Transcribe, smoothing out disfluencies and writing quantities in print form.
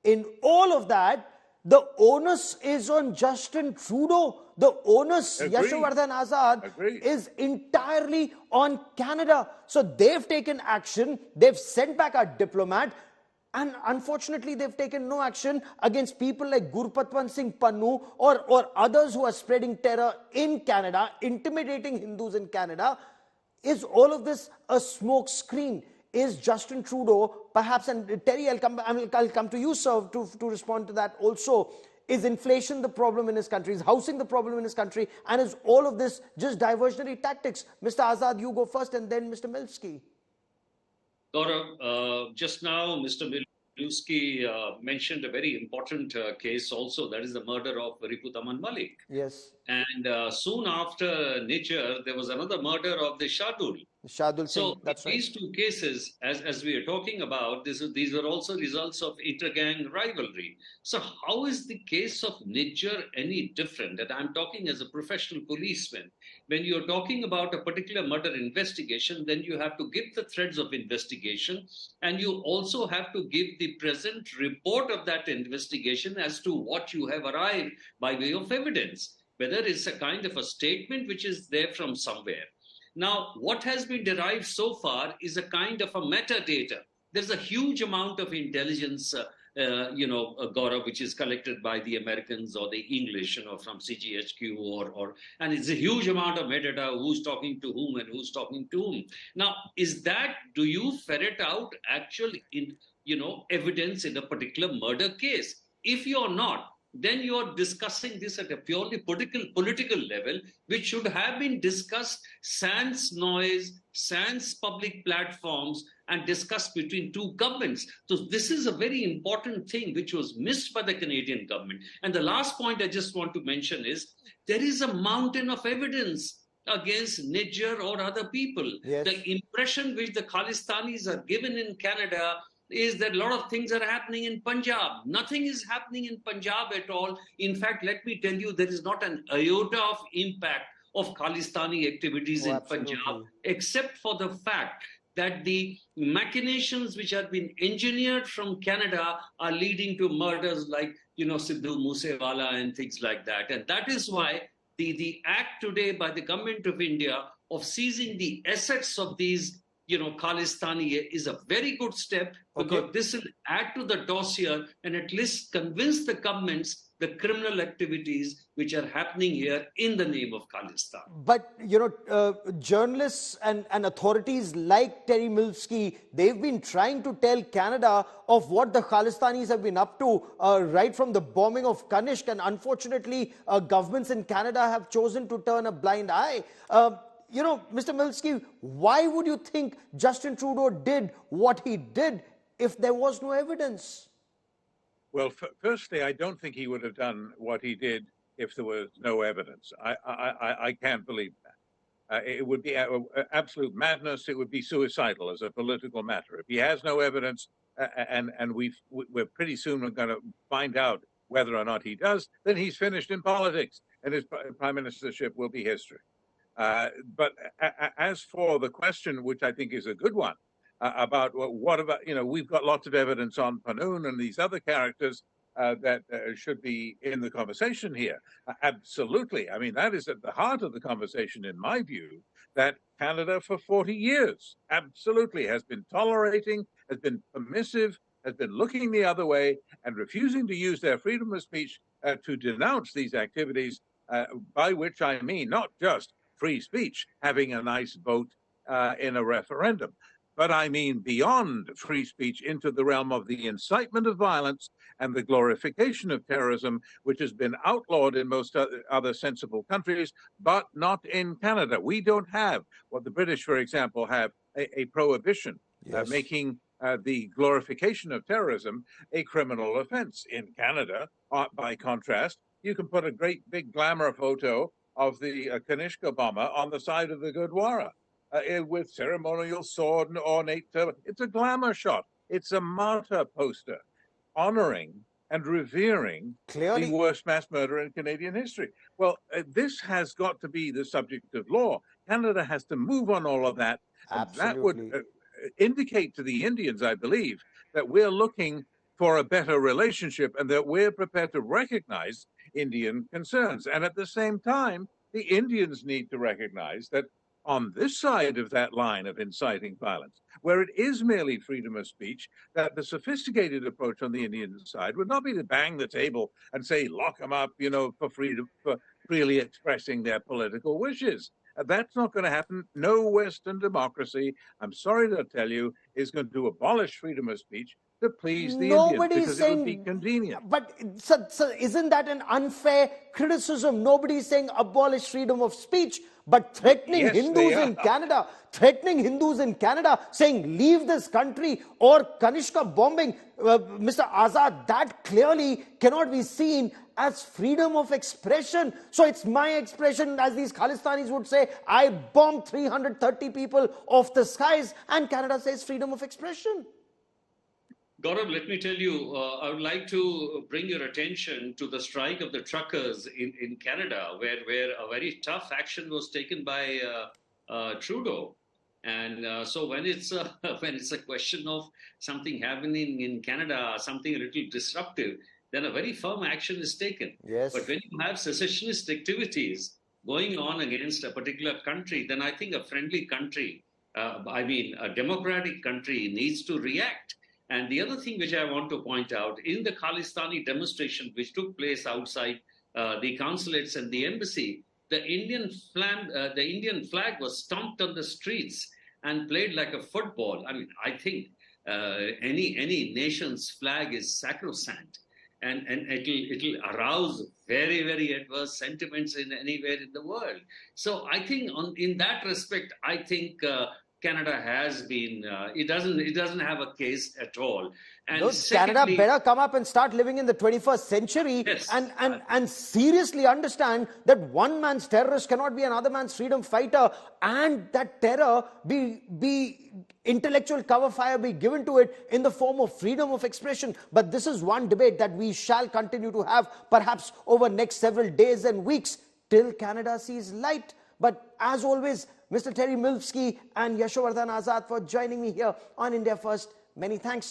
in all of that, the onus is on Justin Trudeau. The onus, Yashovardhan Azad, is entirely on Canada. So they've taken action. They've sent back our diplomat. And unfortunately, they've taken no action against people like Gurpatwant Singh Pannu or others who are spreading terror in Canada, intimidating Hindus in Canada. Is all of this a smoke screen? Is Justin Trudeau, perhaps, and Terry, I'll come to you, sir, to respond to that also. Is inflation the problem in his country? Is housing the problem in his country? And is all of this just diversionary tactics? Mr. Azad, you go first, and then Mr. Milsky. Gaurav, just now, Mr. Milsky mentioned a very important case also, that is the murder of Riputaman Malik. Yes. And soon after Niger, there was another murder of the Shardul. So that's these two cases, as we are talking about, these are also results of inter-gang rivalry. So how is the case of Niger any different? And I'm talking as a professional policeman. When you're talking about a particular murder investigation, then you have to give the threads of investigation, and you also have to give the present report of that investigation as to what you have arrived by way of evidence, whether it's a kind of a statement which is there from somewhere. Now, what has been derived so far is a kind of a metadata. There's a huge amount of intelligence, Gaurav, which is collected by the Americans or the English, from CGHQ and it's a huge amount of metadata, who's talking to whom and who's talking to whom. Now, do you ferret out actual, evidence in a particular murder case? If you're not, then you're discussing this at a purely political level, which should have been discussed sans noise, sans public platforms, and discussed between two governments. So this is a very important thing which was missed by the Canadian government. And the last point I just want to mention is, there is a mountain of evidence against Niger or other people. Yes. The impression which the Khalistanis are given in Canada is that a lot of things are happening in Punjab. Nothing is happening in Punjab at all. In fact, let me tell you, there is not an iota of impact of Khalistani activities in Punjab, except for the fact that the machinations which have been engineered from Canada are leading to murders like, Sidhu Moosewala and things like that. And that is why the act today by the government of India of seizing the assets of these Khalistani is a very good step, because this will add to the dossier and at least convince the governments the criminal activities which are happening here in the name of Khalistan. But, journalists and authorities like Terry Milsky, they've been trying to tell Canada of what the Khalistanis have been up to right from the bombing of Kanishk. And unfortunately, governments in Canada have chosen to turn a blind eye. Mr. Milsky, why would you think Justin Trudeau did what he did if there was no evidence? Well, firstly, I don't think he would have done what he did if there was no evidence. I can't believe that. It would be absolute madness. It would be suicidal as a political matter. If he has no evidence, and we're pretty soon going to find out whether or not he does, then he's finished in politics, and his prime ministership will be history. But as for the question, which I think is a good one, about what about, we've got lots of evidence on Pannoon and these other characters that should be in the conversation here. Absolutely. I mean, that is at the heart of the conversation, in my view, that Canada for 40 years absolutely has been tolerating, has been permissive, has been looking the other way and refusing to use their freedom of speech to denounce these activities, by which I mean not just free speech, having a nice vote in a referendum, but I mean beyond free speech into the realm of the incitement of violence and the glorification of terrorism, which has been outlawed in most other sensible countries, but not in Canada. We don't have what the British, for example, have, a prohibition making the glorification of terrorism a criminal offense. In Canada, by contrast, you can put a great big glamour photo of the Kanishka bomber on the side of the Gurdwara with ceremonial sword and ornate turban. It's a glamour shot. It's a martyr poster honoring and revering the worst mass murder in Canadian history. Well, this has got to be the subject of law. Canada has to move on all of that. Absolutely. That would indicate to the Indians, I believe, that we're looking for a better relationship and that we're prepared to recognize Indian concerns. And at the same time, the Indians need to recognize that on this side of that line of inciting violence, where it is merely freedom of speech, that the sophisticated approach on the Indian side would not be to bang the table and say, lock them up, for freedom, for freely expressing their political wishes. That's not going to happen. No Western democracy, I'm sorry to tell you, is going to abolish freedom of speech to please the Indians because it would be convenient. But so isn't that an unfair criticism? Nobody's saying abolish freedom of speech, but threatening Hindus in Canada, saying leave this country, or Kanishka bombing, Mr. Azad, that clearly cannot be seen as freedom of expression. So it's my expression, as these Khalistanis would say, I bombed 330 people off the skies, and Canada says freedom of expression. Gaurav, let me tell you, I would like to bring your attention to the strike of the truckers in Canada, where a very tough action was taken by Trudeau. And so when it's a question of something happening in Canada, something a little disruptive, then a very firm action is taken. Yes. But when you have secessionist activities going on against a particular country, then I think a friendly country, a democratic country needs to react. And the other thing which I want to point out, in the Khalistani demonstration which took place outside the consulates and the embassy, the Indian flag was stomped on the streets and played like a football. I mean, I think any nation's flag is sacrosanct, and it'll arouse very, very adverse sentiments in anywhere in the world. So I think in that respect, I think Canada has been, it doesn't have a case at all. And Canada better come up and start living in the 21st century. Yes. and seriously understand that one man's terrorist cannot be another man's freedom fighter, and that terror be intellectual cover fire be given to it in the form of freedom of expression. But this is one debate that we shall continue to have, perhaps over next several days and weeks, till Canada sees light. But as always, Mr. Terry Milvsky and Yashovardhan Azad for joining me here on India First. Many thanks.